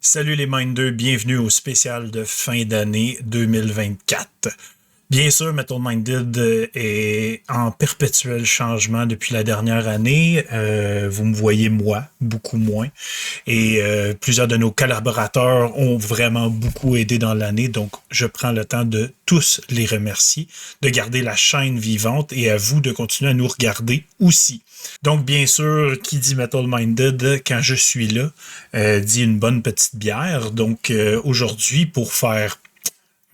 Salut les Minders, bienvenue au spécial de fin d'année 2024. Bien sûr, Metal Minded est en perpétuel changement depuis la dernière année. Vous me voyez moi, beaucoup moins. Et plusieurs de nos collaborateurs ont vraiment beaucoup aidé dans l'année. Donc, je prends le temps de tous les remercier, de garder la chaîne vivante et à vous de continuer à nous regarder aussi. Donc, bien sûr, qui dit Metal Minded, quand je suis là, dit une bonne petite bière. Donc, aujourd'hui, pour faire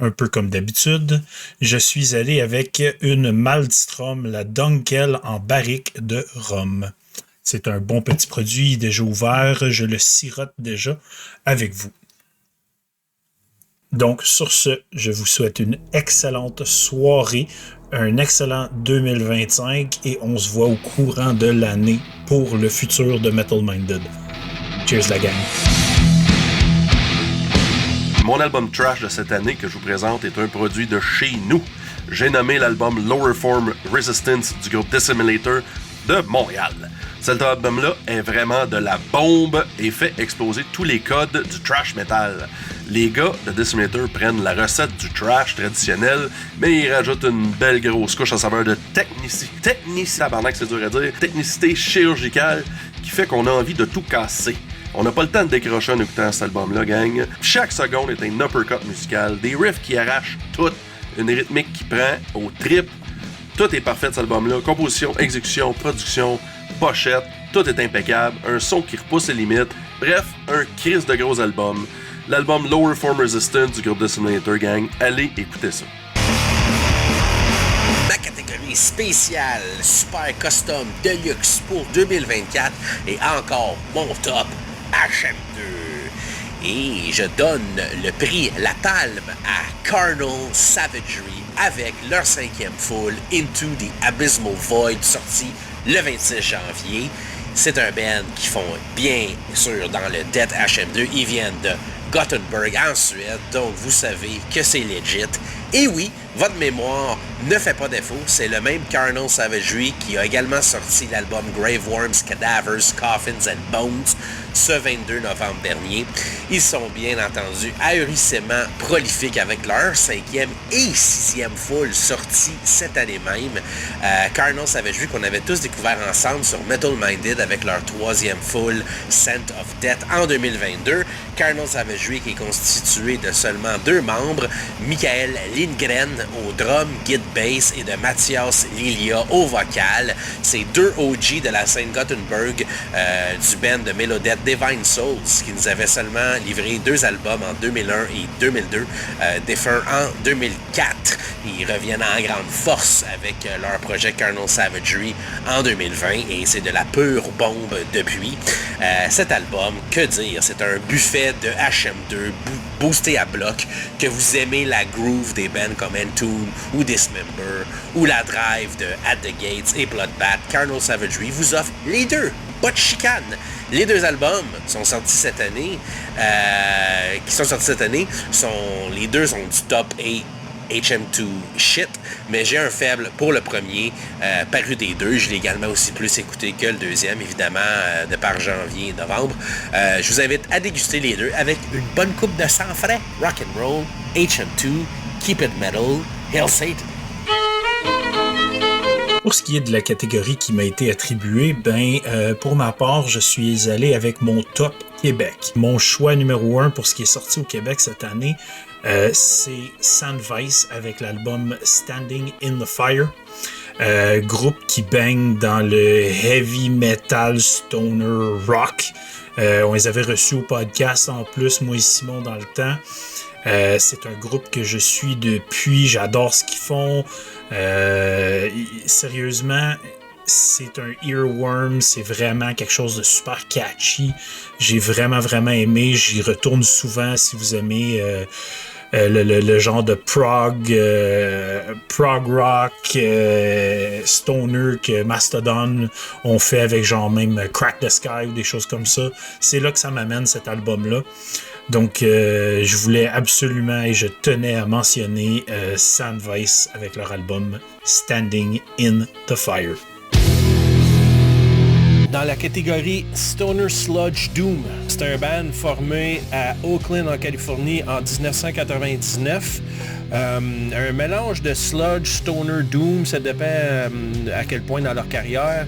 un peu comme d'habitude, je suis allé avec une Maltstrom, la Dunkel en barrique de rhum. C'est un bon petit produit déjà ouvert, je le sirote déjà avec vous. Donc, sur ce, je vous souhaite une excellente soirée, un excellent 2025 et on se voit au courant de l'année pour le futur de Metal Minded. Cheers la gang! Mon album trash de cette année que je vous présente est un produit de chez nous. J'ai nommé l'album Lower Form Resistance du groupe Dissimulator de Montréal. Cet album-là est vraiment de la bombe et fait exploser tous les codes du trash metal. Les gars de Dissimulator prennent la recette du trash traditionnel, mais ils rajoutent une belle grosse couche à saveur de technicité chirurgicale qui fait qu'on a envie de tout casser. On n'a pas le temps de décrocher en écoutant cet album-là, gang. Chaque seconde est un uppercut musical, des riffs qui arrachent tout, une rythmique qui prend au trip. Tout est parfait de cet album-là. Composition, exécution, production, pochette, tout est impeccable. Un son qui repousse les limites. Bref, un crise de gros album. L'album Lower Form Resistance du groupe Dissimulator, gang. Allez écouter ça. Ma catégorie spéciale Super Custom Deluxe pour 2024 et encore mon top HM2. Et je donne le prix, la palme à Carnal Savagery avec leur 5e full Into the Abysmal Void sorti le 26 janvier. C'est un band qui font bien sûr dans le Death HM2. Ils viennent de Gothenburg en Suède, donc vous savez que c'est legit. Et oui, votre mémoire ne fait pas défaut, c'est le même Carnal Savagery qui a également sorti l'album Graveworms, Cadavers, Coffins and Bones ce 22 novembre dernier. Ils sont bien entendu ahurissamment prolifiques avec leur 5e et 6e full sorti cette année même. Carnal Savagery qu'on avait tous découvert ensemble sur Metal Minded avec leur 3e full Scent of Death en 2022. Carnal Savagery qui est constitué de seulement 2 membres, Michael Lindgren au drum, guide bass et de Mathias Lilia au vocal. C'est 2 OG de la scène Gothenburg du band de Melodeath Divine Souls qui nous avait seulement livré 2 albums en 2001 et 2002, défunt en 2004. Ils reviennent en grande force avec leur projet Carnal Savagery en 2020 et c'est de la pure bombe depuis. Cet album, que dire, c'est un buffet de HM2 boosté à bloc, que vous aimez la groove des bands comme Entomb ou Dismember ou la drive de At the Gates et Bloodbath. Carnal Savagery vous offre les deux, pas de chicane. Les 2 albums sont sortis cette année, les deux sont du top 8 HM2 shit, mais j'ai un faible pour le premier, paru des 2. Je l'ai également aussi plus écouté que le deuxième, évidemment, de par janvier et novembre. Je vous invite à déguster les 2 avec une bonne coupe de sang frais. Rock'n'roll, HM2, Keep It Metal, Hail Satan. Pour ce qui est de la catégorie qui m'a été attribuée, pour ma part, je suis allé avec mon top Québec. Mon choix numéro 1 pour ce qui est sorti au Québec cette année, c'est Sandvice avec l'album Standing in the Fire. Groupe qui baigne dans le heavy metal stoner rock. On les avait reçus au podcast en plus, moi et Simon dans le temps. C'est un groupe que je suis depuis, j'adore ce qu'ils font. Sérieusement, c'est un earworm, c'est vraiment quelque chose de super catchy. J'ai vraiment aimé, j'y retourne souvent si vous aimez le genre de prog rock stoner que Mastodon ont fait avec genre même Crack the Sky ou des choses comme ça. C'est là que ça m'amène cet album-là. Donc, je voulais absolument et je tenais à mentionner Sandvice avec leur album Standing in the Fire. dans la catégorie Stoner Sludge Doom. C'est un band formé à Oakland, en Californie, en 1999. Un mélange de sludge, stoner, doom, ça dépend à quel point dans leur carrière.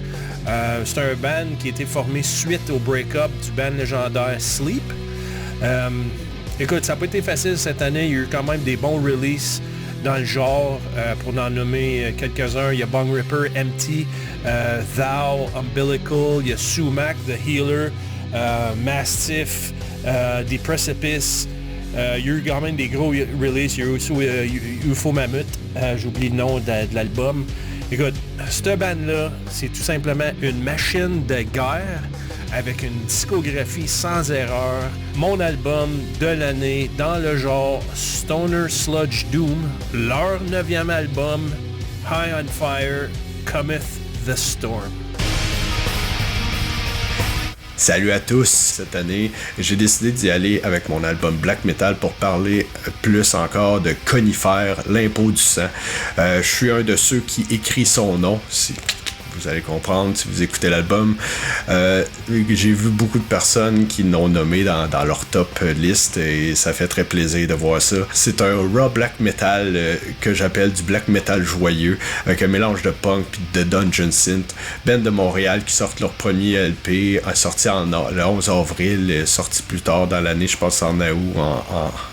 C'est un band qui a été formé suite au break-up du band légendaire Sleep. Écoute, ça n'a pas été facile cette année. Il y a eu quand même des bons releases dans le genre. Pour en nommer quelques-uns, il y a Bong Ripper, Empty, Thou, Umbilical, il y a Sumac, The Healer, Mastiff, The Precipice. Il y a eu quand même des gros releases. Il y a eu aussi UFO Mammoth. J'ai oublié le nom de l'album. Écoute, cette band-là, c'est tout simplement une machine de guerre avec une discographie sans erreur. Mon album de l'année dans le genre Stoner Sludge Doom. Leur 9e album, High on Fire, Cometh the Storm. Salut à tous! Cette année, j'ai décidé d'y aller avec mon album Black Metal pour parler plus encore de Conifère, l'impôt du sang. Je suis un de ceux qui écrit son nom. Vous allez comprendre si vous écoutez l'album. J'ai vu beaucoup de personnes qui l'ont nommé dans leur top list et ça fait très plaisir de voir ça. C'est un raw black metal que j'appelle du black metal joyeux avec un mélange de punk et de dungeon synth. Band de Montréal qui sortent leur premier LP, sorti le 11 avril, sorti plus tard dans l'année, je pense en août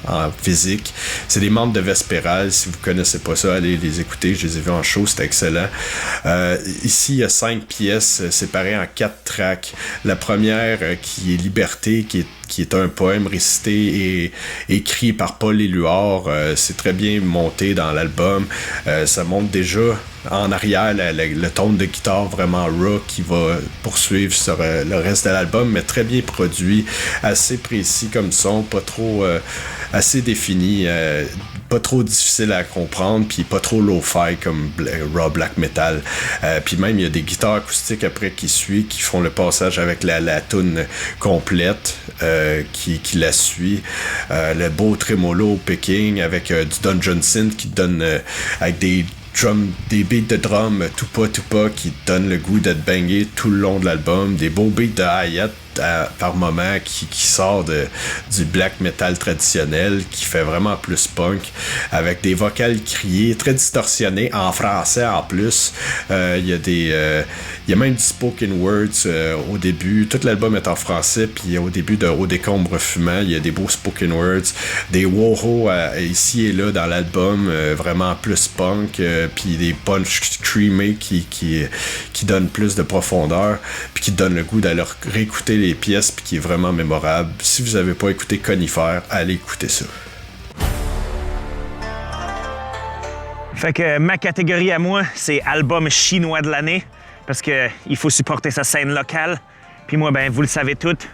en physique. C'est des membres de Vespéral. Si vous connaissez pas ça, allez les écouter. Je les ai vus en show, c'était excellent. Ici, il y a 5 pièces séparées en 4 tracks. La première qui est Liberté, qui est un poème récité et écrit par Paul Éluard. C'est très bien monté dans l'album. Ça monte déjà en arrière le ton de guitare vraiment raw qui va poursuivre sur le reste de l'album, mais très bien produit, assez précis comme son, pas trop assez défini, pas trop difficile à comprendre, puis pas trop lo-fi comme raw black metal. Puis même il y a des guitares acoustiques après qui font le passage avec la tune complète qui la suit. Le beau tremolo picking avec du dungeon synth qui donne avec des beats de drum tout pas qui donnent le goût d'être bangé tout le long de l'album, des beaux beats de hi-hat par moment qui sort du black metal traditionnel, qui fait vraiment plus punk, avec des vocales criées, très distorsionnées, en français en plus. Il y a même du spoken words au début. Tout l'album est en français, puis au début de Au décombre fumant, il y a des beaux spoken words, des woho ici et là dans l'album, vraiment plus punk, puis des punch screamés qui donnent plus de profondeur, puis qui donnent le goût d'aller réécouter les pièces, puis qui est vraiment mémorable. Si vous n'avez pas écouté Conifère, allez écouter ça. Fait que ma catégorie à moi, c'est album chinois de l'année, parce que il faut supporter sa scène locale. Puis moi, ben vous le savez toutes,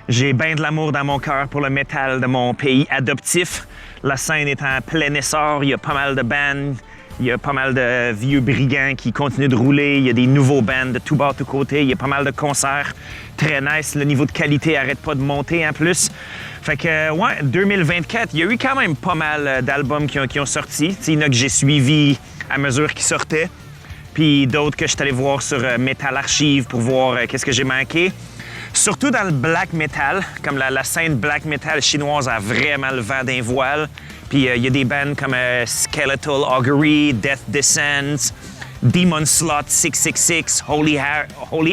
j'ai bien de l'amour dans mon cœur pour le métal de mon pays adoptif. La scène est en plein essor, il y a pas mal de bands, il y a pas mal de vieux brigands qui continuent de rouler, il y a des nouveaux bands de tout bord, tout côté, il y a pas mal de concerts très nice, le niveau de qualité arrête pas de monter en plus. Fait que, ouais, 2024, il y a eu quand même pas mal d'albums qui ont sorti. Il y en a que j'ai suivis à mesure qu'ils sortaient, puis d'autres que je suis allé voir sur Metal Archive pour voir qu'est-ce que j'ai manqué. Surtout dans le black metal, comme la scène black metal chinoise a vraiment le vent d'un voile. Puis il y a des bands comme Skeletal Augury, Death Descends, Demon Slot 666, Holy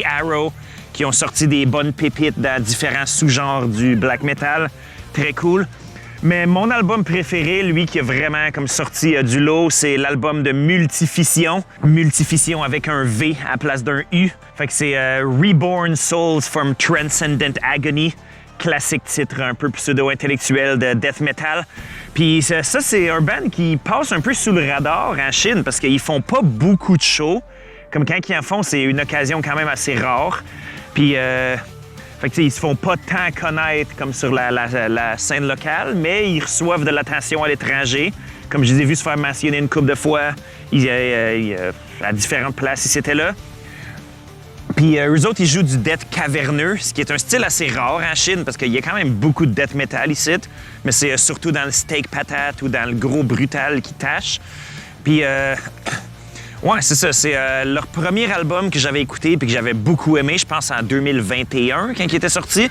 Arrow, qui ont sorti des bonnes pépites dans différents sous-genres du black metal. Très cool. Mais mon album préféré, lui qui a vraiment comme sorti du lot, c'est l'album de Multifision. Multifision avec un V à la place d'un U. Fait que c'est Reborn Souls from Transcendent Agony. Classique titre un peu pseudo-intellectuel de death metal. Puis ça, c'est un band qui passe un peu sous le radar en Chine parce qu'ils font pas beaucoup de shows. Comme quand ils en font, c'est une occasion quand même assez rare. Puis fait que, ils se font pas tant connaître comme sur la scène locale, mais ils reçoivent de l'attention à l'étranger. Comme je les ai vus se faire mentionner une couple de fois à différentes places, ils étaient là. Puis eux autres, ils jouent du death caverneux, ce qui est un style assez rare en Chine, parce qu'il y a quand même beaucoup de death metal ici, mais c'est surtout dans le steak patate ou dans le gros brutal qui tâche. Puis Ouais, c'est ça. C'est leur premier album que j'avais écouté et que j'avais beaucoup aimé, je pense en 2021 quand il était sorti.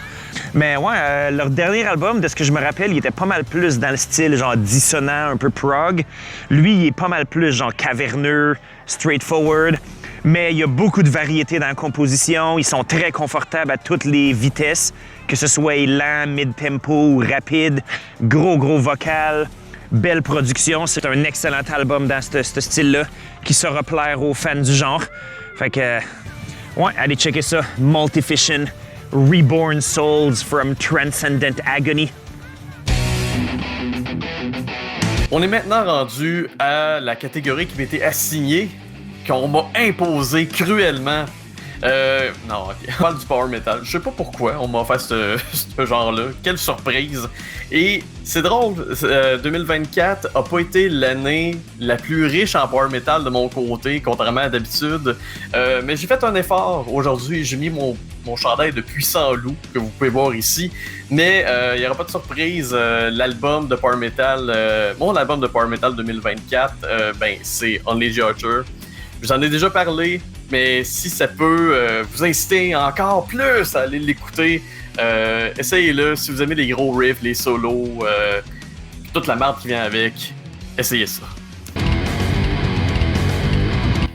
Mais ouais, leur dernier album, de ce que je me rappelle, il était pas mal plus dans le style genre dissonant, un peu prog. Lui, il est pas mal plus genre caverneux, straightforward. Mais il y a beaucoup de variété dans la composition. Ils sont très confortables à toutes les vitesses, que ce soit lent, mid-tempo ou rapide, gros vocal. Belle production, c'est un excellent album dans ce style-là qui saura plaire aux fans du genre. Fait que, ouais, allez checker ça. Multifiction, Reborn Souls from Transcendent Agony. On est maintenant rendu à la catégorie qui m'était assignée, qu'on m'a imposée cruellement. Non, ok. On parle du power metal. Je sais pas pourquoi on m'a fait ce genre-là. Quelle surprise. Et c'est drôle, 2024 a pas été l'année la plus riche en power metal de mon côté, contrairement à d'habitude. Mais j'ai fait un effort aujourd'hui. J'ai mis mon chandail de Puissant Loup, que vous pouvez voir ici. Mais il n'y aura pas de surprise. L'album de power metal, mon album de power metal 2024, c'est Unleash the Archer. Je vous en ai déjà parlé, mais si ça peut vous inciter encore plus à aller l'écouter, essayez-le. Si vous aimez les gros riffs, les solos, toute la merde qui vient avec, essayez ça.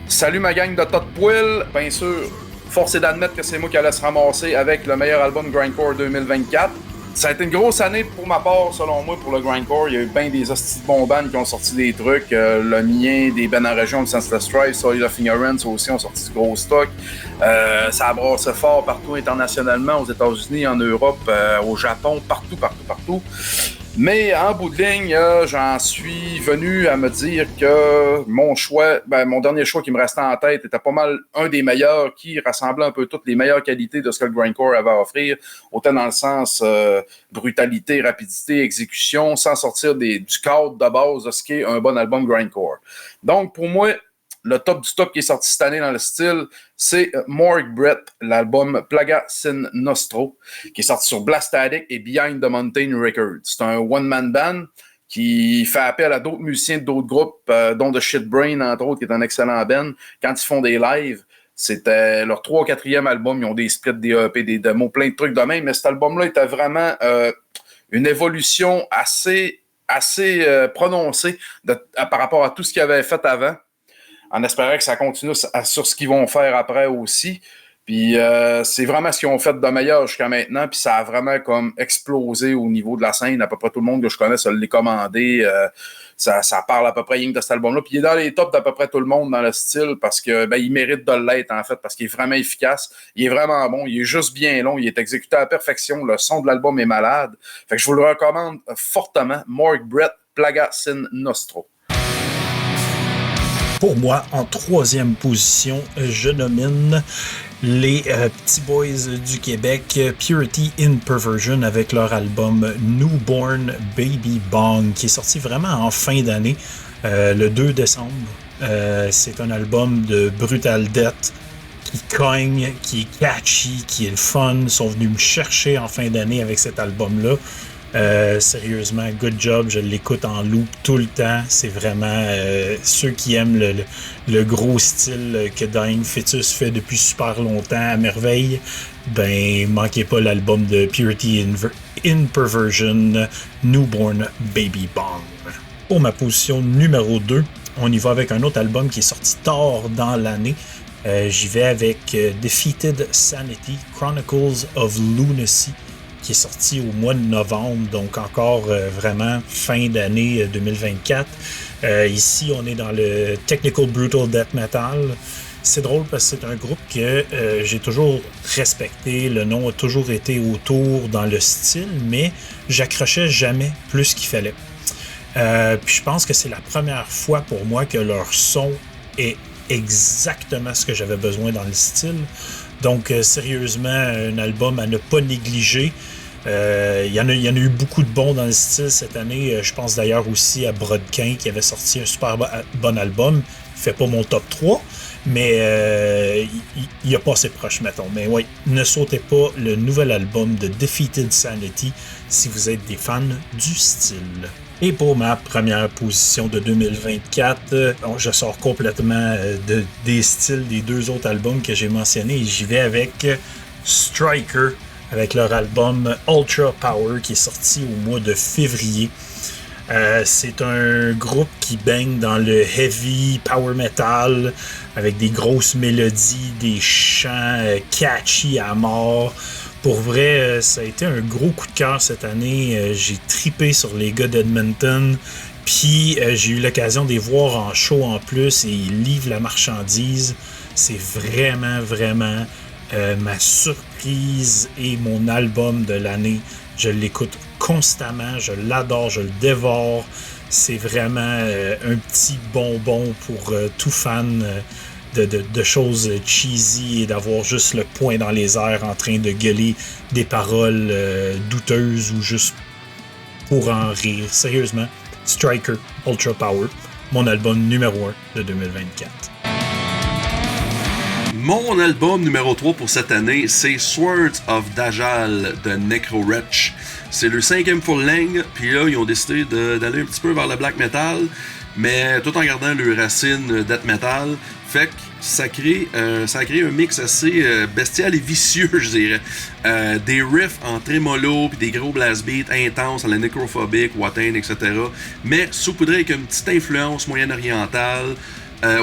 Salut ma gang de tas de poils. Bien sûr, force est d'admettre que c'est moi qui allais se ramasser avec le meilleur album Grindcore 2024. Ça a été une grosse année pour ma part, selon moi, pour le Grindcore. Il y a eu bien des hosties de bons bands qui ont sorti des trucs. Le mien, des bands en région, le Senseless Strife, Soil of Ignorance aussi ont sorti du gros stock. Ça a brassé fort partout internationalement, aux États-Unis, en Europe, au Japon, partout. Mais en bout de ligne, j'en suis venu à me dire que mon dernier choix qui me restait en tête était pas mal un des meilleurs, qui rassemblait un peu toutes les meilleures qualités de ce que le Grindcore avait à offrir, autant dans le sens brutalité, rapidité, exécution, sans sortir du cadre de base de ce qu'est un bon album Grindcore. Donc pour moi, le top du top qui est sorti cette année dans le style, c'est Morg Brett, l'album Plaga Sin Nostro, qui est sorti sur Blast Addict et Behind the Mountain Records. C'est un one-man band qui fait appel à d'autres musiciens d'autres groupes, dont The Shit Brain, entre autres, qui est un excellent band. Quand ils font des lives, c'était leur 3 ou 4e album. Ils ont des splits, des EP, des démos, plein de trucs de même. Mais cet album-là était vraiment une évolution assez prononcée par rapport à tout ce qu'ils avaient fait avant, en espérant que ça continue sur ce qu'ils vont faire après aussi. Puis c'est vraiment ce qu'ils ont fait de meilleur jusqu'à maintenant, puis ça a vraiment comme explosé au niveau de la scène. À peu près tout le monde que je connais se l'est commandé. Ça parle à peu près rien que de cet album-là. Puis il est dans les tops d'à peu près tout le monde dans le style, parce que il mérite de l'être en fait, parce qu'il est vraiment efficace. Il est vraiment bon, il est juste bien long, il est exécuté à la perfection. Le son de l'album est malade. Fait que je vous le recommande fortement. Morg Brett, Plaga Sin Nostro. Pour moi, en 3e position, je nomine les petits boys du Québec, Purity in Perversion, avec leur album Newborn Baby Bong, qui est sorti vraiment en fin d'année, le 2 décembre. C'est un album de brutal death qui cogne, qui est catchy, qui est le fun. Ils sont venus me chercher en fin d'année avec cet album-là. Sérieusement, good job, je l'écoute en loop tout le temps. C'est vraiment ceux qui aiment le gros style que Dying Fetus fait depuis super longtemps à merveille. Manquez pas l'album de Purity in Perversion, Newborn Baby Bong. Pour ma position numéro 2, on y va avec un autre album qui est sorti tard dans l'année. J'y vais avec Defeated Sanity, Chronicles of Lunacy, qui est sorti au mois de novembre, donc encore vraiment fin d'année 2024. Ici, on est dans le Technical Brutal Death Metal. C'est drôle parce que c'est un groupe que j'ai toujours respecté. Le nom a toujours été autour dans le style, mais j'accrochais jamais plus qu'il fallait. Puis je pense que c'est la première fois pour moi que leur son est exactement ce que j'avais besoin dans le style. Donc, sérieusement, un album à ne pas négliger. Il y en a eu beaucoup de bons dans le style cette année. Je pense d'ailleurs aussi à Brodkin qui avait sorti un super bon album. Il fait pas mon top 3, mais il a passé proche, mettons. Mais oui, ne sautez pas le nouvel album de Defeated Sanity si vous êtes des fans du style. Et pour ma première position de 2024, je sors complètement des styles des deux autres albums que j'ai mentionnés et j'y vais avec Striker, avec leur album Ultra Power qui est sorti au mois de février. C'est un groupe qui baigne dans le heavy power metal avec des grosses mélodies, des chants catchy à mort. Pour vrai, ça a été un gros coup de cœur cette année. J'ai tripé sur les gars d'Edmonton. Puis j'ai eu l'occasion de les voir en show en plus et ils livrent la marchandise. C'est vraiment, vraiment ma surprise et mon album de l'année. Je l'écoute constamment, je l'adore, je le dévore. C'est vraiment un petit bonbon pour tout fan de choses cheesy et d'avoir juste le poing dans les airs en train de gueuler des paroles douteuses ou juste pour en rire. Sérieusement, Striker Ultra Power, mon album numéro 1 de 2024. Mon album numéro 3 pour cette année, c'est Swords of Dajjal de Necrowretch. C'est le 5e full-length, puis là, ils ont décidé d'aller un petit peu vers le black metal, mais tout en gardant leurs racines death metal. Fait que ça crée un mix assez bestial et vicieux, je dirais. Des riffs en trémolo, puis des gros blast beats intenses à la Necrophobic, Watain, etc. Mais saupoudrés avec une petite influence moyenne-orientale.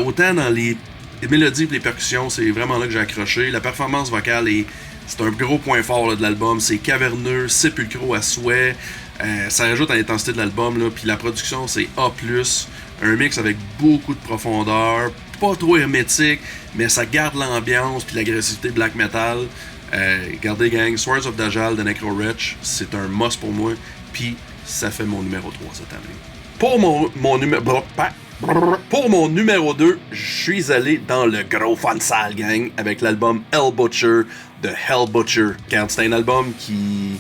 Autant dans les mélodies et les percussions, c'est vraiment là que j'ai accroché. La performance vocale, c'est un gros point fort là, de l'album. C'est caverneux, sépulcro à souhait. Ça rajoute à l'intensité de l'album. Puis la production, c'est A+. Un mix avec beaucoup de profondeur. Pas trop hermétique, mais ça garde l'ambiance puis l'agressivité black metal. Regardez, gang, Swords of Dajjal de Necrowretch, c'est un must pour moi. Puis ça fait mon numéro 3 cette année. Pour mon numéro 2, je suis allé dans le gros fun sale, gang, avec l'album Hell Butcher de Hell Butcher. Car c'est un album qui...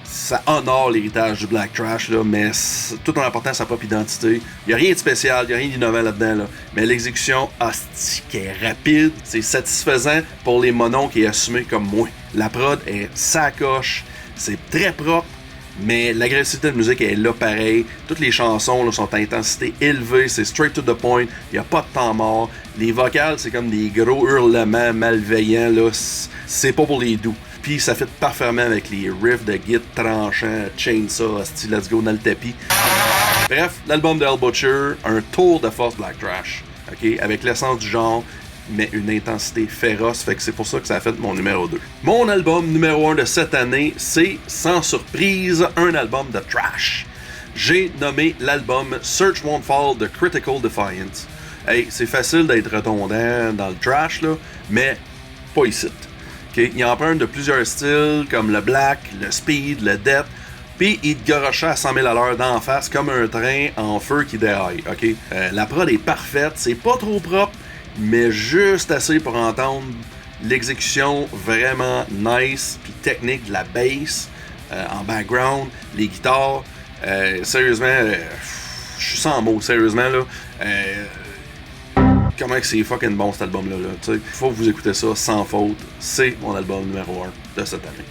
ça honore l'héritage du Black Trash, là, mais tout en apportant sa propre identité. Il n'y a rien de spécial, il n'y a rien d'innovant là-dedans. Là. Mais l'exécution, hostie, est rapide, c'est satisfaisant pour les monos qui est assumé comme moi. La prod est sacoche, c'est très propre, mais l'agressivité de musique est là pareil. Toutes les chansons là, sont à intensité élevée, c'est straight to the point, il n'y a pas de temps mort. Les vocales, c'est comme des gros hurlements malveillants, là. C'est pas pour les doux. Puis ça fit parfaitement avec les riffs de guitare tranchants, chainsaw, style let's go dans le tapis. Bref, l'album de Hell Butcher, un tour de force Black Trash, ok, avec l'essence du genre, mais une intensité féroce, fait que c'est pour ça que ça a fait mon numéro 2. Mon album numéro 1 de cette année, c'est, sans surprise, un album de trash. J'ai nommé l'album Search Won't Fall de Critical Defiance. Hey, c'est facile d'être redondant dans le trash, là, mais pas ici. Okay. Il emprunte de plusieurs styles comme le black, le speed, le death, puis il te garochait à 100 000 à l'heure d'en face comme un train en feu qui déraille. Okay. La prod est parfaite, c'est pas trop propre, mais juste assez pour entendre l'exécution vraiment nice puis technique de la bass en background, les guitares. Sérieusement, je suis sans mots, sérieusement là. Comment que c'est fucking bon cet album-là. Là. Faut que vous écoutez ça sans faute. C'est mon album numéro 1 de cette année.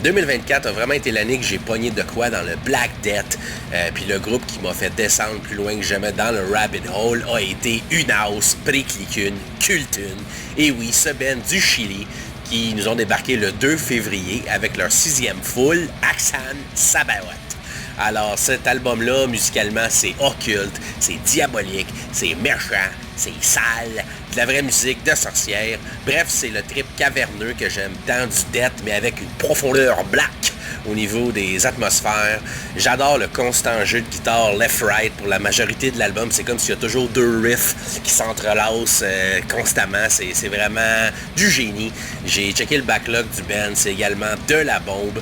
2024 a vraiment été l'année que j'ai pogné de quoi dans le Black Death. Puis le groupe qui m'a fait descendre plus loin que jamais dans le rabbit hole a été Unaus, Preclicune, Kultun. Et oui, ce band du Chili qui nous ont débarqué le 2 février avec leur 6e full, Aksan Sabaoth. Alors cet album-là, musicalement, c'est occulte, c'est diabolique, c'est méchant, c'est sale, de la vraie musique de sorcière. Bref, c'est le trip caverneux que j'aime tant du death, mais avec une profondeur black au niveau des atmosphères. J'adore le constant jeu de guitare left-right pour la majorité de l'album. C'est comme s'il y a toujours deux riffs qui s'entrelacent constamment. C'est vraiment du génie. J'ai checké le backlog du band. C'est également de la bombe.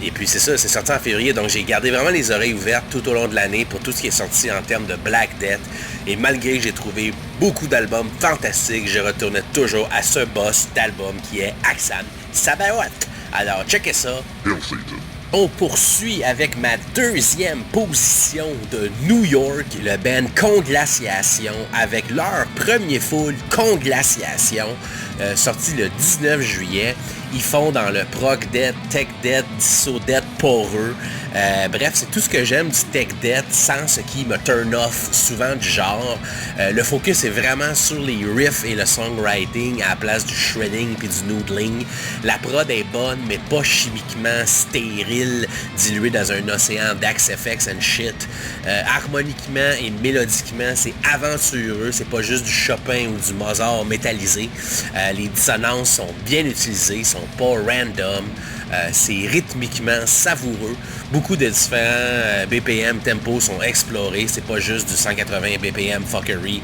Et puis c'est ça, c'est sorti en février. Donc j'ai gardé vraiment les oreilles ouvertes tout au long de l'année pour tout ce qui est sorti en termes de Black Death. Et malgré que j'ai trouvé beaucoup d'albums fantastiques, je retournais toujours à ce boss d'album qui est Aksan Sabaoth. Alors, checkez ça. On poursuit avec ma deuxième position de New York, le band Conglaciation, avec leur premier full Conglaciation, sorti le 19 juillet. Ils font dans le prog death, tech death, disso death poreux. Bref, c'est tout ce que j'aime du tech death sans ce qui me turn off souvent du genre. Le focus est vraiment sur les riffs et le songwriting à la place du shredding puis du noodling. La prod est bonne, mais pas chimiquement stérile, diluée dans un océan d'Axe FX and shit. Harmoniquement et mélodiquement, c'est aventureux, c'est pas juste du Chopin ou du Mozart métallisé. Les dissonances sont bien utilisées, sont pas random. C'est rythmiquement savoureux. Beaucoup de différents BPM, tempos sont explorés. C'est pas juste du 180 BPM fuckery.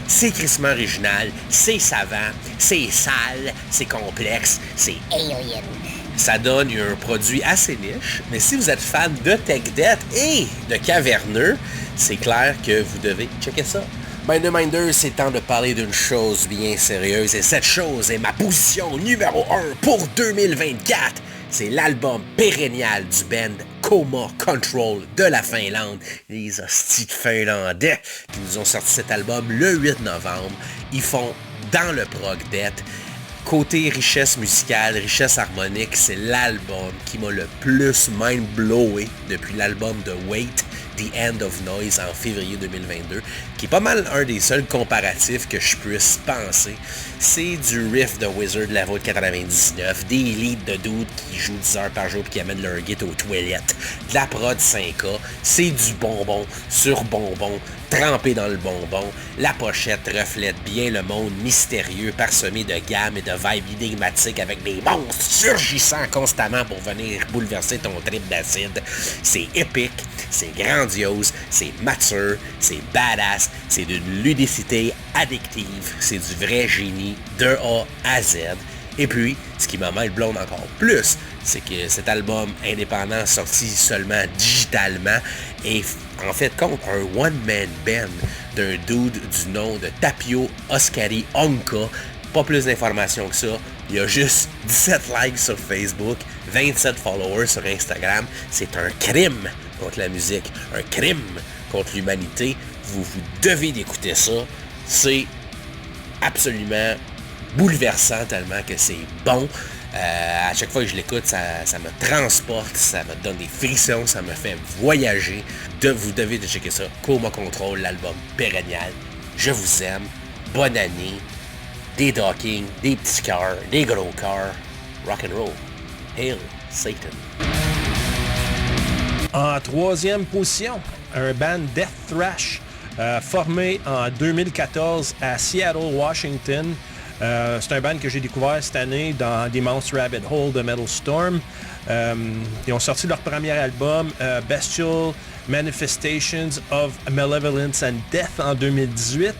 C'est crissement original, c'est savant, c'est sale, c'est complexe, c'est alien. Ça donne un produit assez niche, mais si vous êtes fan de tech death et de caverneux, c'est clair que vous devez checker ça. Minder, c'est temps de parler d'une chose bien sérieuse, et cette chose est ma position numéro 1 pour 2024. C'est l'album pérennial du band Coma Control de la Finlande. Les hosties de Finlandais qui nous ont sorti cet album le 8 novembre. Ils font dans le prog death. Côté richesse musicale, richesse harmonique, c'est l'album qui m'a le plus mind-blowé depuis l'album de Wait, The End of Noise en février 2022, qui est pas mal un des seuls comparatifs que je puisse penser. C'est du riff de Wizard level 99, des leads de dudes qui jouent 10 heures par jour et qui amènent leur guide aux toilettes, de la prod 5K, c'est du bonbon sur bonbon, trempé dans le bonbon. La pochette reflète bien le monde mystérieux parsemé de gammes et de vibes énigmatiques avec des monstres surgissant constamment pour venir bouleverser ton trip d'acide. C'est épique, c'est grandiose, c'est mature, c'est badass, c'est d'une ludicité addictive, c'est du vrai génie de A à Z. Et puis, ce qui m'a mind blown encore plus, c'est que cet album indépendant sorti seulement digitalement est en fait compte un one-man band d'un dude du nom de Tapio Oskari Onka. Pas plus d'informations que ça. Il y a juste 17 likes sur Facebook, 27 followers sur Instagram. C'est un crime contre la musique, un crime contre l'humanité. Vous devez d'écouter ça. C'est absolument bouleversant tellement que c'est bon. À chaque fois que je l'écoute, ça me transporte, ça me donne des frissons, ça me fait voyager. Vous devez de checker ça. Coma Control, l'album pérennial. Je vous aime. Bonne année. Des docking, des petits cars, des gros cars. Rock and roll. Hail Satan. En troisième position, un band Death Thrash formé en 2014 à Seattle, Washington. C'est un band que j'ai découvert cette année dans Demon's Rabbit Hole de Metal Storm. Ils ont sorti leur premier album, Bestial Manifestations of Malevolence and Death, en 2018.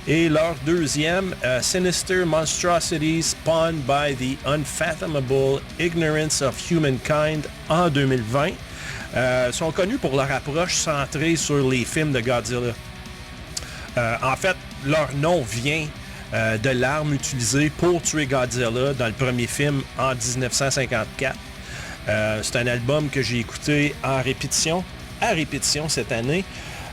Et leur deuxième, Sinister Monstrosities Spawned by the Unfathomable Ignorance of Humankind, en 2020. Sont connus pour leur approche centrée sur les films de Godzilla. En fait, leur nom vient de l'arme utilisée pour tuer Godzilla dans le premier film en 1954. C'est un album que j'ai écouté à répétition cette année.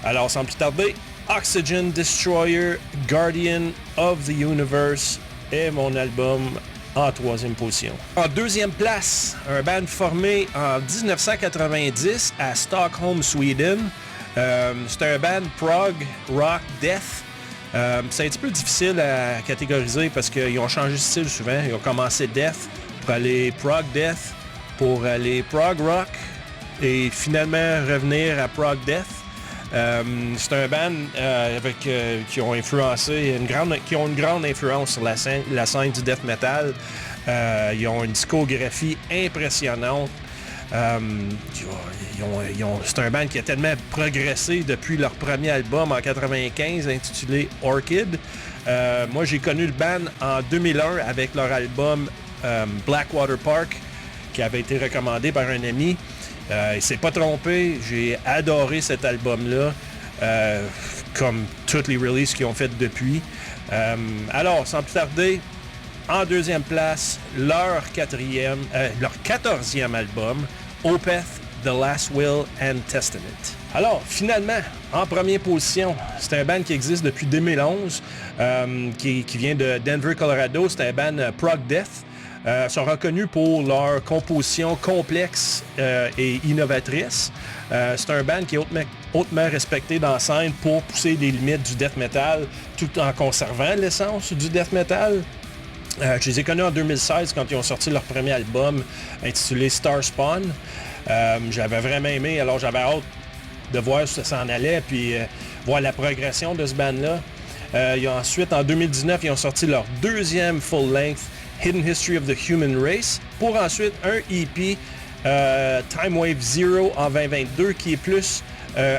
Alors, sans plus tarder, Oxygen Destroyer, Guardian of the Universe est mon album en troisième position. En deuxième place, un band formé en 1990 à Stockholm, Sweden. C'est un band prog, rock, death. C'est un petit peu difficile à catégoriser parce qu'ils ont changé de style souvent. Ils ont commencé death pour aller prog death, pour aller prog rock et finalement revenir à prog death. C'est un band qui ont influencé qui ont une grande influence sur la scène du death metal. Ils ont une discographie impressionnante. C'est un band qui a tellement progressé depuis leur premier album en 1995 intitulé Orchid. Moi, j'ai connu le band en 2001 avec leur album Blackwater Park, qui avait été recommandé par un ami. Il s'est pas trompé, j'ai adoré cet album-là, comme toutes les releases qu'ils ont faites depuis. Alors, sans plus tarder, en deuxième place, leur 14e album, Opeth, The Last Will and Testament. Alors, finalement, en première position, c'est un band qui existe depuis 2011, qui vient de Denver, Colorado. C'est un band prog death. Sont reconnus pour leur composition complexe et innovatrice. C'est un band qui est hautement respecté dans la scène pour pousser les limites du death metal tout en conservant l'essence du death metal. Je les ai connus en 2016 quand ils ont sorti leur premier album intitulé Star Spawn. J'avais vraiment aimé, alors j'avais hâte de voir où ça s'en allait puis voir la progression de ce band-là. Ensuite, en 2019, ils ont sorti leur deuxième full-length Hidden History of the Human Race, pour ensuite un EP Time Wave Zero en 2022 qui est plus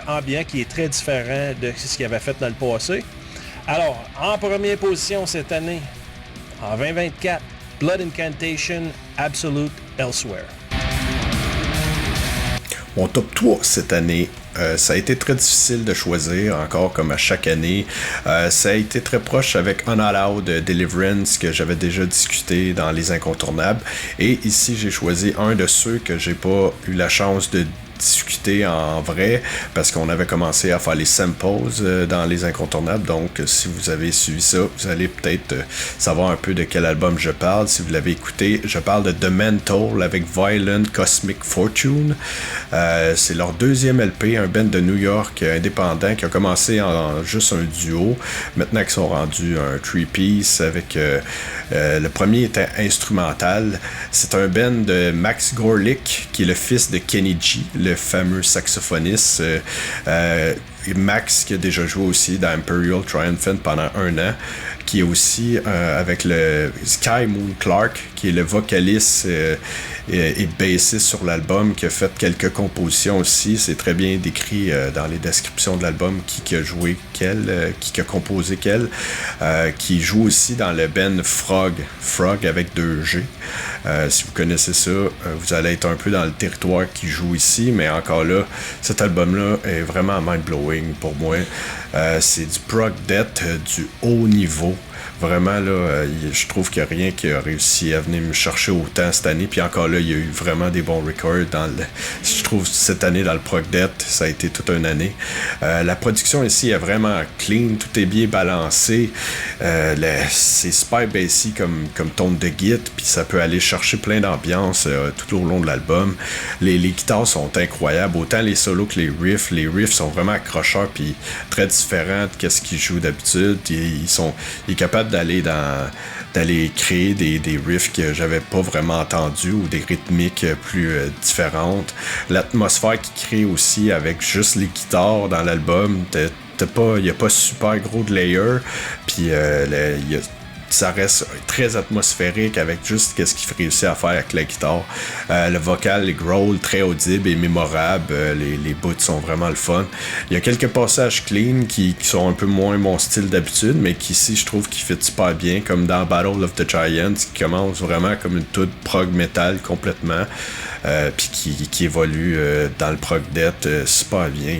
ambiant, qui est très différent de ce qu'il avait fait dans le passé. Alors, en première position cette année, en 2024, Blood Incantation, Absolute Elsewhere. Mon top 3 cette année, ça a été très difficile de choisir, encore comme à chaque année. Ça a été très proche avec Unallowed Deliverance, que j'avais déjà discuté dans Les Incontournables. Et ici, j'ai choisi un de ceux que j'ai pas eu la chance de discuter en vrai, parce qu'on avait commencé à faire les samples dans Les Incontournables. Donc, si vous avez suivi ça, vous allez peut-être savoir un peu de quel album je parle. Si vous l'avez écouté, je parle de The Mental avec Violent Cosmic Fortune. C'est leur deuxième LP, un band de New York indépendant qui a commencé en juste un duo. Maintenant qu'ils sont rendus un three-piece avec... le premier était instrumental. C'est un band de Max Gorlick, qui est le fils de Kenny G, le fameux saxophoniste. Max, qui a déjà joué aussi dans Imperial Triumphant pendant 1 an, qui est aussi avec le Sky Moon Clark, qui est le vocaliste et bassiste sur l'album, qui a fait quelques compositions aussi. C'est très bien décrit dans les descriptions de l'album qui a joué quel, qui a composé quel, qui joue aussi dans le band Frog avec 2G. Si vous connaissez ça, vous allez être un peu dans le territoire qui joue ici, mais encore là, cet album-là est vraiment mind-blowing pour moi. C'est du prog death du haut niveau. Vraiment, là, je trouve qu'il n'y a rien qui a réussi à venir me chercher autant cette année. Puis encore là, il y a eu vraiment des bons records. Je trouve cette année, dans le prog death, ça a été toute une année. La production ici est vraiment clean. Tout est bien balancé. C'est super bassy comme ton de guitare. Puis ça peut aller chercher plein d'ambiance tout au long de l'album. Les guitares sont incroyables. Autant les solos que les riffs. Les riffs sont vraiment accrocheurs puis très différents de ce qu'ils jouent d'habitude. Il est capable d'aller créer des riffs que j'avais pas vraiment entendus ou des rythmiques plus différentes. L'atmosphère qu'il crée aussi avec juste les guitares dans l'album, il n'y a pas super gros de layer, puis ça reste très atmosphérique avec juste ce qu'il réussit à faire avec la guitare. Le vocal, les growls, très audibles et mémorables. Les bouts sont vraiment le fun. Il y a quelques passages clean qui sont un peu moins mon style d'habitude, mais qu'ici, je trouve qu'ils fit super bien, comme dans Battle of the Giants, qui commence vraiment comme une toute prog metal complètement, puis qui évolue dans le prog death super bien.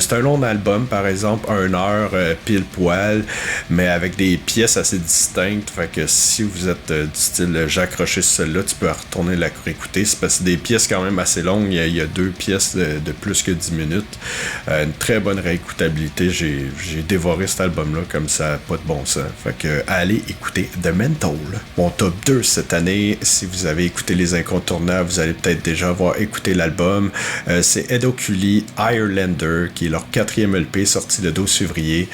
C'est un long album, par exemple, 1 heure pile poil, mais avec des pièces assez distinctes. Fait que si vous êtes du style j'ai accroché celle-là, tu peux retourner la réécouter. C'est parce que c'est des pièces quand même assez longues. Il y a 2 pièces de plus que 10 minutes. Une très bonne réécoutabilité. J'ai dévoré cet album-là comme ça, pas de bon sens. Fait que allez écouter The Mental. Mon top 2 cette année, si vous avez écouté Les Incontournables, vous allez peut-être déjà avoir écouté l'album. C'est Ed O'Cully Irelander, qui est leur 4e LP sorti le 12 février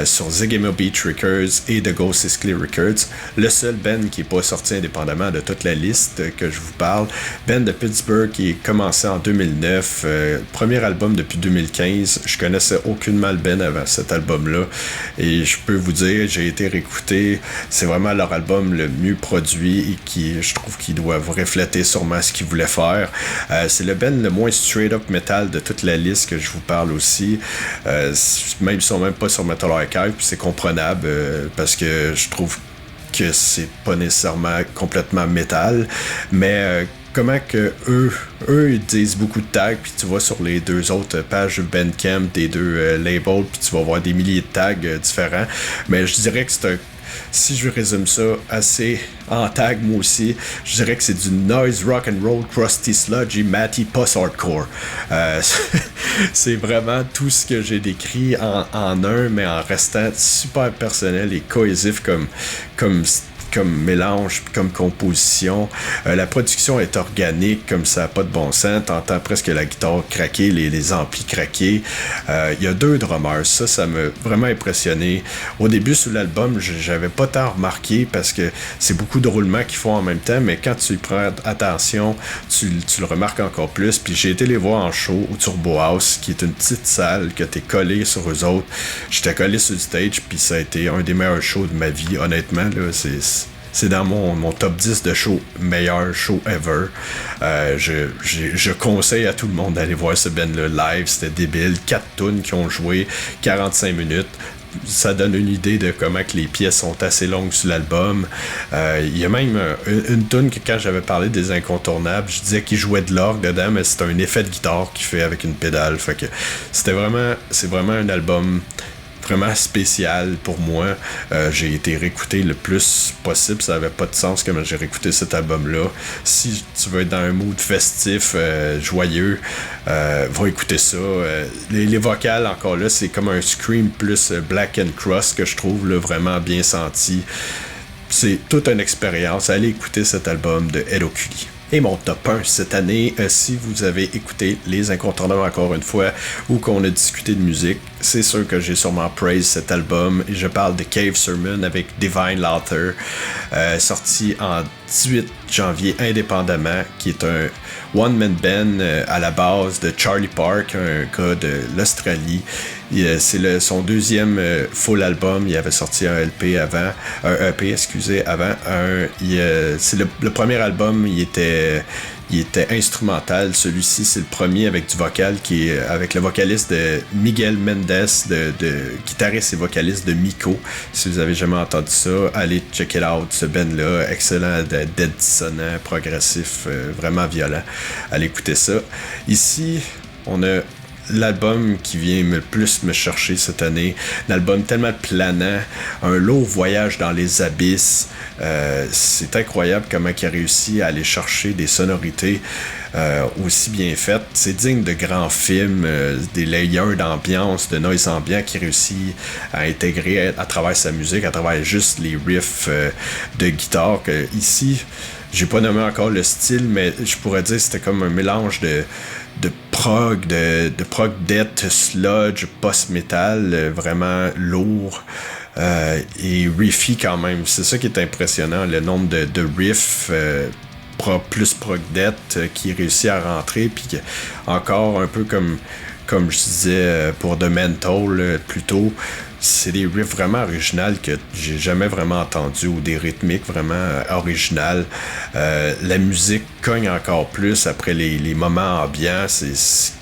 sur Zigamo Beach Records et The Ghost is Clear Records. Le seul band qui n'est pas sorti indépendamment de toute la liste que je vous parle. Band de Pittsburgh qui est commencé en 2009. Premier album depuis 2015. Je connaissais aucunement le band avant cet album-là. Et je peux vous dire, j'ai été réécouté. C'est vraiment leur album le mieux produit et qui, je trouve qu'ils doivent refléter sûrement ce qu'ils voulaient faire. C'est le band le moins straight-up metal de toute la liste que je vous parle aussi. Même ils sont même pas sur Metal Archive, puis c'est comprenable parce que je trouve que c'est pas nécessairement complètement métal, mais comment que eux ils disent beaucoup de tags, puis tu vas sur les 2 autres pages Bandcamp des 2 labels, puis tu vas voir des milliers de tags différents, mais je dirais que si je résume ça assez en tag, moi aussi, je dirais que c'est du noise rock and roll, crusty sludgy, matty post-hardcore. C'est vraiment tout ce que j'ai décrit en un, mais en restant super personnel et cohésif comme mélange, comme composition. La production est organique, comme ça n'a pas de bon sens. T'entends presque la guitare craquer, les amplis craquer. Il y a 2 drummers, ça m'a vraiment impressionné. Au début, sur l'album, j'avais pas tant remarqué parce que c'est beaucoup de roulements qu'ils font en même temps, mais quand tu y prends attention, tu le remarques encore plus. Puis j'ai été les voir en show au Turbo House, qui est une petite salle que t'es collé sur eux autres. J'étais collé sur le stage, puis ça a été un des meilleurs shows de ma vie, honnêtement. Là, c'est dans mon top 10 de show, meilleur show ever. Je conseille à tout le monde d'aller voir ce band-là live. C'était débile. 4 tunes qui ont joué 45 minutes. Ça donne une idée de comment que les pièces sont assez longues sur l'album. Il y a même une tune que quand j'avais parlé des incontournables, je disais qu'il jouait de l'orgue dedans, mais c'est un effet de guitare qu'il fait avec une pédale. Fait que c'est vraiment un album vraiment spécial pour moi. J'ai été réécouté le plus possible. Ça avait pas de sens comment j'ai réécouté cet album-là. Si tu veux être dans un mood festif, joyeux, va écouter ça. Les vocales, encore là, c'est comme un scream plus Black and Cross que je trouve là, vraiment bien senti. C'est toute une expérience. Allez écouter cet album de Ed O'Cully. Et mon top 1 cette année, si vous avez écouté Les Incontournables encore une fois, ou qu'on a discuté de musique, c'est sûr que j'ai sûrement praise cet album. Et je parle de Cave Sermon avec Divine Laughter, sorti en 18 janvier indépendamment, qui est un one-man band à la base de Charlie Park, un gars de l'Australie. C'est son deuxième full album. Il avait sorti un EP avant, c'est le premier album, il était instrumental. Celui-ci, c'est le premier avec du vocal, qui est avec le vocaliste de Miguel Mendes, de guitariste et vocaliste de Miko. Si vous avez jamais entendu ça, allez check it out, ce band-là, excellent, dead dissonant, progressif, vraiment violent. Allez écouter ça. Ici, on a l'album qui vient le plus me chercher cette année, un album tellement planant, un lourd voyage dans les abysses. C'est incroyable comment il a réussi à aller chercher des sonorités aussi bien faites. C'est digne de grands films, des layers d'ambiance, de noise ambiant qu'il réussit à intégrer à travers sa musique, à travers juste les riffs de guitare. Ici, j'ai pas nommé encore le style, mais je pourrais dire que c'était comme un mélange de prog, de prog death, sludge, post-metal, vraiment lourd et riffy quand même. C'est ça qui est impressionnant, le nombre de riffs plus prog death qui réussit à rentrer, puis encore un peu comme je disais pour The Mental plus tôt, c'est des riffs vraiment originales que j'ai jamais vraiment entendu, ou des rythmiques vraiment originales. La musique cogne encore plus après les moments ambiants.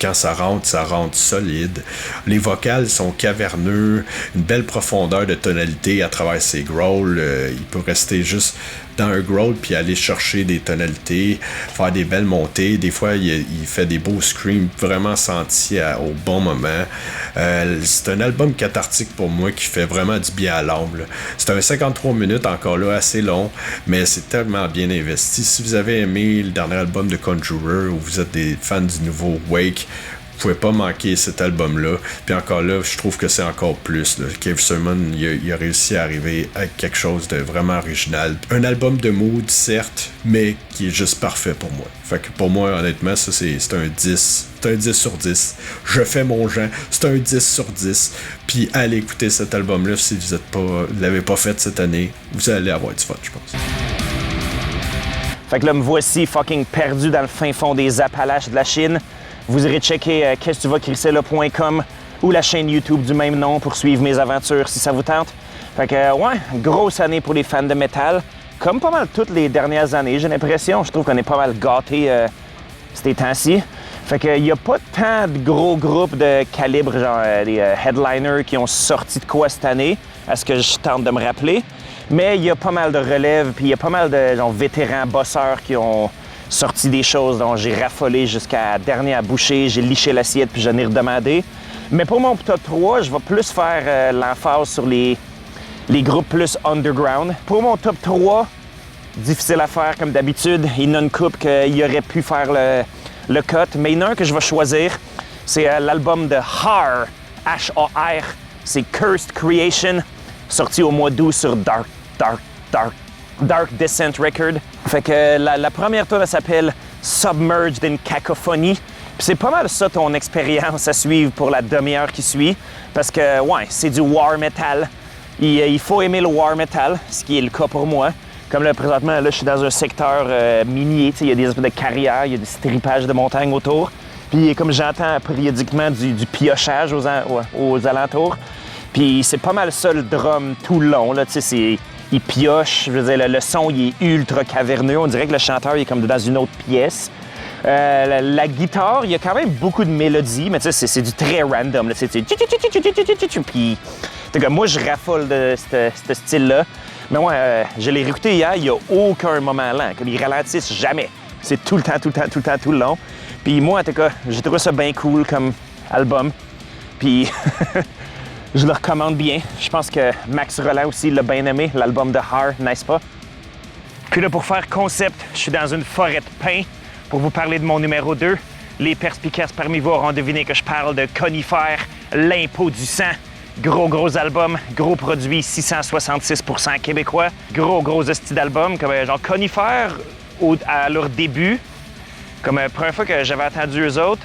Quand ça rentre solide. Les vocales sont caverneux, une belle profondeur de tonalité à travers ses growls. Il peut rester juste dans un growl puis aller chercher des tonalités, faire des belles montées. Des fois, il fait des beaux screams vraiment sentis au bon moment. C'est un album cathartique pour moi qui fait vraiment du bien à l'âme. C'est un 53 minutes encore là, assez long, mais c'est tellement bien investi. Si vous avez aimé le dernier album de Conjurer ou vous êtes des fans du nouveau Wake, vous pouvez pas manquer cet album-là. Puis encore là, je trouve que c'est encore plus. Là. Cave Sermon, il a réussi à arriver à quelque chose de vraiment original. Un album de mood, certes, mais qui est juste parfait pour moi. Fait que pour moi, honnêtement, ça c'est un 10. C'est un 10 sur 10. Je fais mon genre. C'est un 10 sur 10. Puis allez écouter cet album-là si vous l'avez pas fait cette année. Vous allez avoir du fun, je pense. Fait que là, me voici fucking perdu dans le fin fond des Appalaches de la Chine. Vous irez checker qu'est-ce que tu vas crisser là.com ou la chaîne YouTube du même nom pour suivre mes aventures si ça vous tente. Fait que ouais, grosse année pour les fans de métal. Comme pas mal toutes les dernières années, j'ai l'impression. Je trouve qu'on est pas mal gâtés ces temps-ci. Fait que y a pas tant de gros groupes de calibre, genre des headliners qui ont sorti de quoi cette année, à ce que je tente de me rappeler. Mais il y a pas mal de relèves, puis il y a pas mal de vétérans bosseurs qui ont sorti des choses dont j'ai raffolé jusqu'à la dernière bouchée, j'ai liché l'assiette puis j'en ai redemandé. Mais pour mon top 3, je vais plus faire l'emphase sur les les groupes plus underground. Pour mon top 3, difficile à faire comme d'habitude. Il y en a une couple qu'il aurait pu faire le cut, mais il y en a un que je vais choisir. C'est l'album de Har, H-A-R. C'est Cursed Creation, sorti au mois d'août sur Dark Descent Record. Fait que la première tune s'appelle Submerged in Cacophony. Puis c'est pas mal ça ton expérience à suivre pour la demi-heure qui suit. Parce que, ouais, c'est du war metal. Il faut aimer le war metal, ce qui est le cas pour moi. Comme là, présentement, là, je suis dans un secteur minier. Il y a des espèces de carrières, il y a des stripages de montagnes autour. Puis comme j'entends périodiquement du piochage aux alentours. Puis c'est pas mal ça le drum tout le long. Là, il pioche, je veux dire, le son il est ultra caverneux. On dirait que le chanteur il est comme dans une autre pièce. La guitare, il y a quand même beaucoup de mélodies, mais c'est du très random. Là, puis moi, je raffole de ce style-là. Mais moi, je l'ai réécouté hier, il n'y a aucun moment lent. Comme ils ralentissent jamais. C'est tout le temps, tout le long. Puis moi, en tout cas, j'ai trouvé ça bien cool comme album. Puis je le recommande bien. Je pense que Max Roland aussi l'a bien aimé, l'album de Har, n'est-ce pas? Puis là, pour faire concept, je suis dans une forêt de pins pour vous parler de mon numéro 2. Les perspicaces parmi vous auront deviné que je parle de Conifère, l'impôt du sang. Gros album, gros produit, 666% québécois. Gros esti d'album, comme genre Conifère à leur début. Comme la première fois que j'avais entendu eux autres,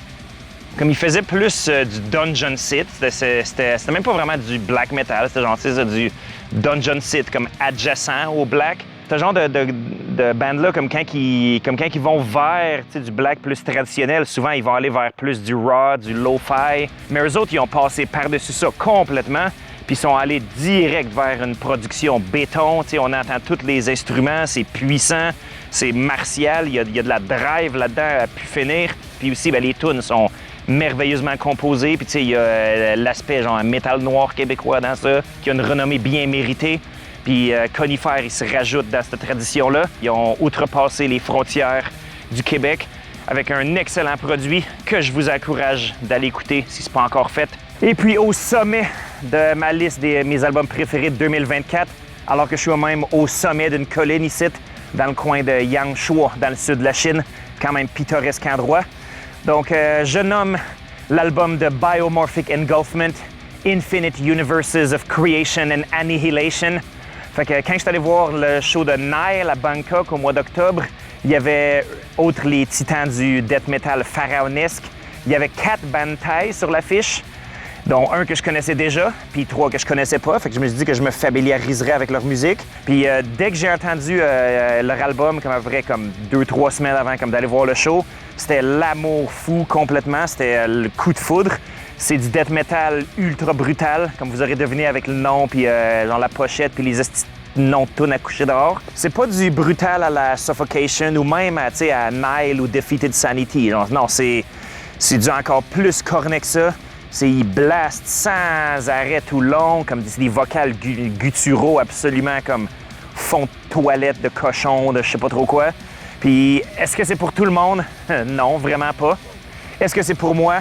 comme ils faisaient plus du Dungeon Sit, c'était même pas vraiment du black metal, c'était genre du Dungeon Sit comme adjacent au black. C'est un genre de band-là, comme quand ils vont vers du black plus traditionnel, souvent ils vont aller vers plus du raw, du lo-fi. Mais eux autres, ils ont passé par-dessus ça complètement, puis ils sont allés direct vers une production béton. On entend tous les instruments, c'est puissant, c'est martial, il y a de la drive là-dedans à pu finir. Puis aussi, les tunes sont merveilleusement composées, puis il y a l'aspect genre métal noir québécois dans ça, qui a une renommée bien méritée. Puis Conifère, ils se rajoutent dans cette tradition-là. Ils ont outrepassé les frontières du Québec avec un excellent produit que je vous encourage d'aller écouter si ce n'est pas encore fait. Et puis au sommet de ma liste de mes albums préférés de 2024, alors que je suis même au sommet d'une colline ici, dans le coin de Yangshuo, dans le sud de la Chine, quand même pittoresque endroit. Donc je nomme l'album de Biomorphic Engulfment, Infinite Universes of Creation and Annihilation. Fait que quand je suis allé voir le show de Nile à Bangkok au mois d'octobre, il y avait, outre les titans du death metal pharaonesque, il y avait 4 Bantai sur l'affiche, dont un que je connaissais déjà, puis 3 que je connaissais pas. Fait que je me suis dit que je me familiariserais avec leur musique. Puis dès que j'ai entendu leur album, comme à peu près 2-3 semaines avant d'aller voir le show, c'était l'amour fou complètement, c'était le coup de foudre. C'est du death metal ultra brutal, comme vous aurez deviné avec le nom, puis genre la pochette, puis les noms de tunes à coucher dehors. C'est pas du brutal à la Suffocation ou même à Nile ou Defeated Sanity. Genre, non, c'est du encore plus cornet que ça. Il blast sans arrêt tout long, comme des vocales gutturaux absolument comme fond de toilette de cochon, de je sais pas trop quoi. Puis, est-ce que c'est pour tout le monde? Non, vraiment pas. Est-ce que c'est pour moi?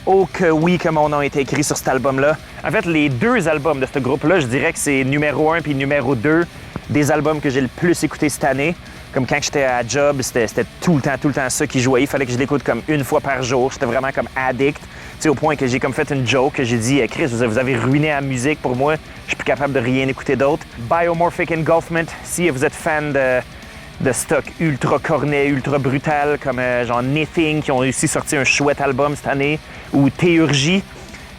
Oh que oui, que mon nom est écrit sur cet album-là. En fait, les 2 albums de ce groupe-là, je dirais que c'est numéro 1 puis numéro 2 des albums que j'ai le plus écouté cette année. Comme quand j'étais à Job, c'était tout le temps ça qui jouait. Il fallait que je l'écoute comme une fois par jour. J'étais vraiment comme addict. Au point que j'ai comme fait une joke, que j'ai dit « Chris, vous avez ruiné la musique pour moi. Je suis plus capable de rien écouter d'autre. » Biomorphic Engulfment, si vous êtes fan de stock ultra cornet, ultra brutal, comme genre Nithing, qui ont aussi sorti un chouette album cette année, ou Théurgie,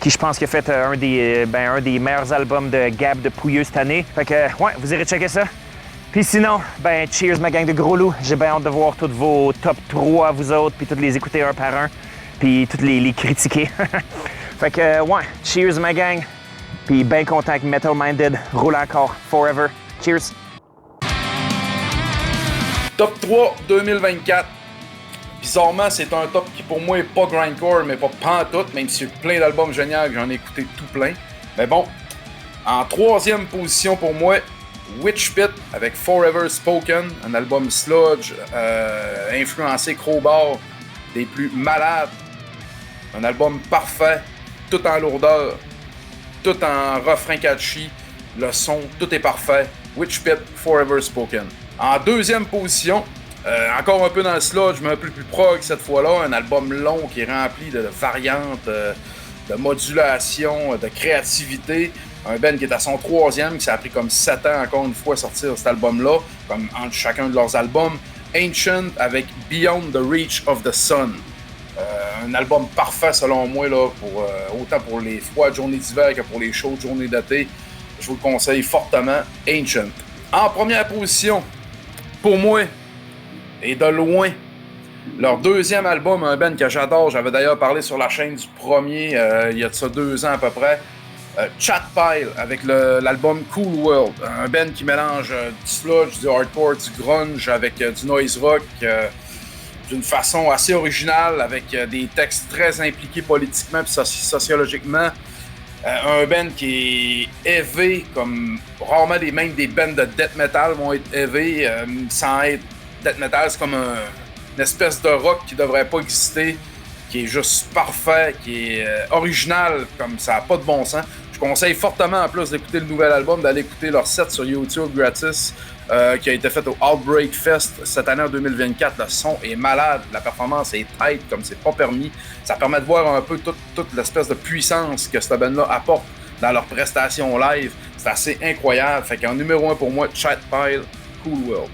qui je pense qu'il a fait un des meilleurs albums de Gab de Pouilleux cette année. Fait que, ouais, vous irez checker ça. Puis sinon, cheers ma gang de gros loups. J'ai bien hâte de voir tous vos top 3 vous autres, puis toutes les écouter un par un, puis toutes les critiquer. Fait que, ouais, cheers ma gang. Puis bien content que Metal Minded roule encore forever. Cheers! Top 3 2024. Bizarrement, c'est un top qui pour moi est pas grindcore, mais pas pantoute, même si j'ai plein d'albums géniaux, j'en ai écouté tout plein. Mais bon, en 3e position pour moi, Witch Pit avec Forever Spoken, un album sludge, influencé crowbar, des plus malades. Un album parfait, tout en lourdeur, tout en refrain catchy. le son, tout est parfait. Witch Pit, Forever Spoken. En deuxième position, encore un peu dans le sludge, mais un peu plus prog cette fois-là, un album long qui est rempli de variantes, de modulation, de créativité. Un band qui est à son troisième, qui ça a pris comme 7 ans encore une fois à sortir cet album-là, comme entre chacun de leurs albums. Ancient avec Beyond the Reach of the Sun. Un album parfait selon moi, là, autant pour les froides journées d'hiver que pour les chaudes journées d'été. Je vous le conseille fortement, Ancient. En première position, pour moi, et de loin, leur deuxième album, un band que j'adore, j'avais d'ailleurs parlé sur la chaîne du premier, il y a de ça 2 ans à peu près, Chatpile avec l'album Cool World, un band qui mélange du sludge, du hardcore, du grunge avec du noise rock d'une façon assez originale, avec des textes très impliqués politiquement et sociologiquement. Un band qui est heavy, comme rarement même des bands de death metal vont être heavy, sans être death metal, c'est comme une espèce de rock qui devrait pas exister, qui est juste parfait, qui est original, comme ça n'a pas de bon sens. Je conseille fortement, en plus d'écouter le nouvel album, d'aller écouter leur set sur YouTube gratis, qui a été fait au Outbreak Fest cette année en 2024. Le son est malade, la performance est tight comme c'est pas permis. Ça permet de voir un peu toute l'espèce de puissance que cette band-là apporte dans leurs prestations live. C'est assez incroyable. Fait qu'en numéro 1 pour moi, Chatpile, Cool World.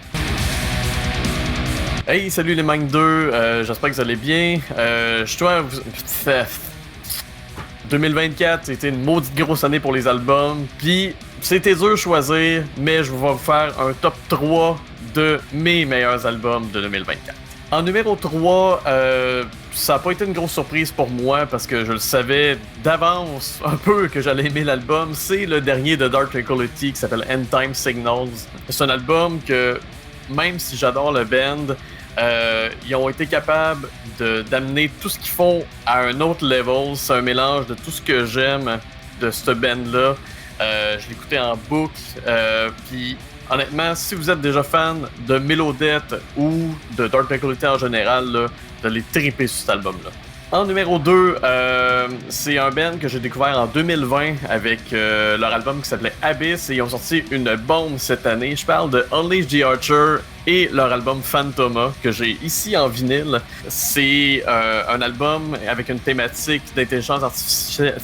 Hey, salut les Manques 2, j'espère que vous allez bien. Je dois vous... 2024, c'était une maudite grosse année pour les albums, puis c'était dur de choisir, mais je vais vous faire un top 3 de mes meilleurs albums de 2024. En numéro 3, ça n'a pas été une grosse surprise pour moi, parce que je le savais d'avance un peu que j'allais aimer l'album. C'est le dernier de Dark Tranquillity qui s'appelle End Time Signals. C'est un album que, même si j'adore le band, ils ont été capables d'amener tout ce qu'ils font à un autre level. C'est un mélange de tout ce que j'aime de ce band-là. Je l'écoutais en boucle. Puis honnêtement, si vous êtes déjà fan de Melodeath ou de Dark Tranquillity en général, là, vous allez triper sur cet album-là. En numéro 2, c'est un band que j'ai découvert en 2020 avec leur album qui s'appelait Abyss, et ils ont sorti une bombe cette année. Je parle de Unleash the Archer et leur album Phantoma que j'ai ici en vinyle. C'est un album avec une thématique d'intelligence artificielle.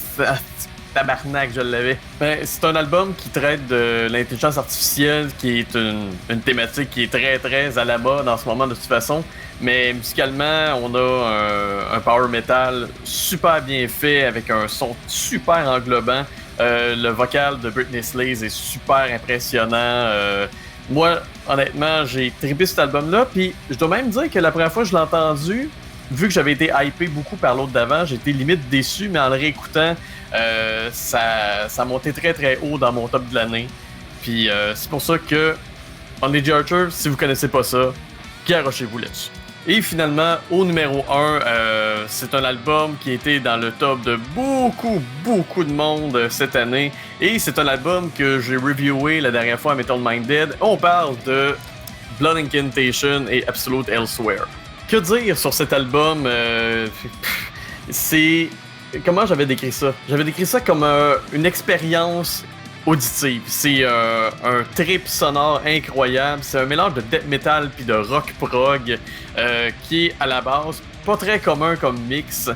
Tabarnak, je l'avais. Ben, c'est un album qui traite de l'intelligence artificielle, qui est une thématique qui est très très à la mode en ce moment de toute façon. Mais musicalement, on a un power metal super bien fait, avec un son super englobant. Le vocal de Britney Sleaze est super impressionnant. Moi, honnêtement, j'ai trippé cet album-là. Puis je dois même dire que la première fois que je l'ai entendu, vu que j'avais été hypé beaucoup par l'autre d'avant, j'étais limite déçu, mais en le réécoutant, ça montait très très haut dans mon top de l'année. Puis c'est pour ça que Unleash the Archer, si vous connaissez pas ça, garochez-vous là-dessus. Et finalement, au numéro 1, c'est un album qui était dans le top de beaucoup de monde cette année. Et c'est un album que j'ai reviewé la dernière fois à Metal Minded. On parle de Blood Incantation et Absolute Elsewhere. Que dire sur cet album? C'est... Comment j'avais décrit ça? J'avais décrit ça comme une expérience auditive. C'est un trip sonore incroyable. C'est un mélange de death metal puis de rock prog qui est à la base pas très commun comme mix.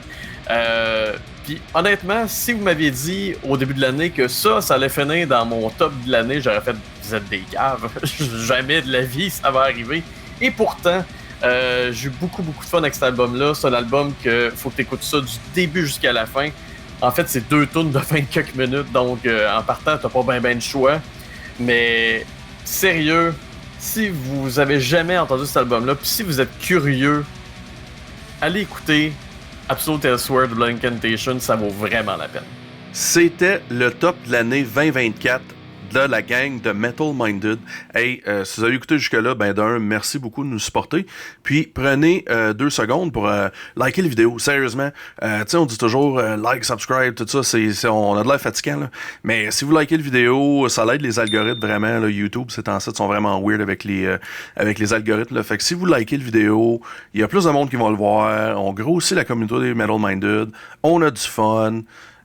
Puis honnêtement, si vous m'aviez dit au début de l'année que ça allait finir dans mon top de l'année, j'aurais fait « Vous êtes des caves. Jamais de la vie ça va arriver. » Et pourtant, j'ai eu beaucoup de fun avec cet album-là. C'est un album que faut que tu écoutes ça du début jusqu'à la fin. En fait, c'est 2 tunes de 20 quelques minutes, donc en partant, t'as pas ben de choix. Mais sérieux, si vous avez jamais entendu cet album-là, puis si vous êtes curieux, allez écouter Absolute Elsewhere de Blood Incantation, ça vaut vraiment la peine. C'était le top de l'année 2024 de la gang de Metal Minded. Hey, si vous avez écouté jusque-là, ben d'un, merci beaucoup de nous supporter. Puis prenez 2 secondes pour liker les vidéos. Sérieusement, tu sais, on dit toujours like, subscribe, tout ça, on a de l'air fatigant, là. Mais si vous likez la vidéo, ça l'aide les algorithmes vraiment. Là, YouTube, ces temps-ci, sont vraiment weird avec les algorithmes. Là. Fait que si vous likez la vidéo, il y a plus de monde qui vont le voir. On grossit la communauté des Metal Minded. On a du fun.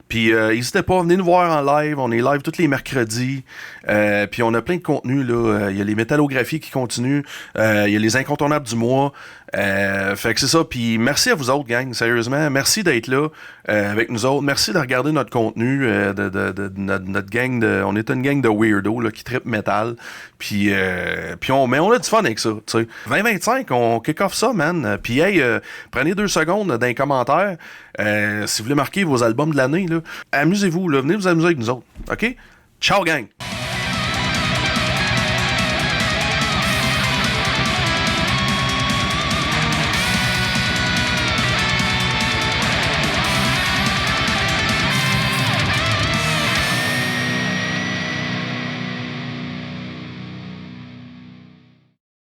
Puis n'hésitez pas, venez nous voir en live. On est live tous les mercredis. Puis on a plein de contenu, là. Il y a les métallographies qui continuent. Il y a les incontournables du mois. Fait que c'est ça. Puis merci à vous autres, gang. Sérieusement, merci d'être là avec nous autres. Merci de regarder notre contenu, notre gang on est une gang de weirdos là, qui trippe métal. Puis on a du fun avec ça. T'sais. 2025, on kick off ça, man. Puis hey, prenez 2 secondes dans les commentaires. Si vous voulez marquer vos albums de l'année, là, amusez-vous. Là, venez vous amuser avec nous autres. OK? Ciao, gang!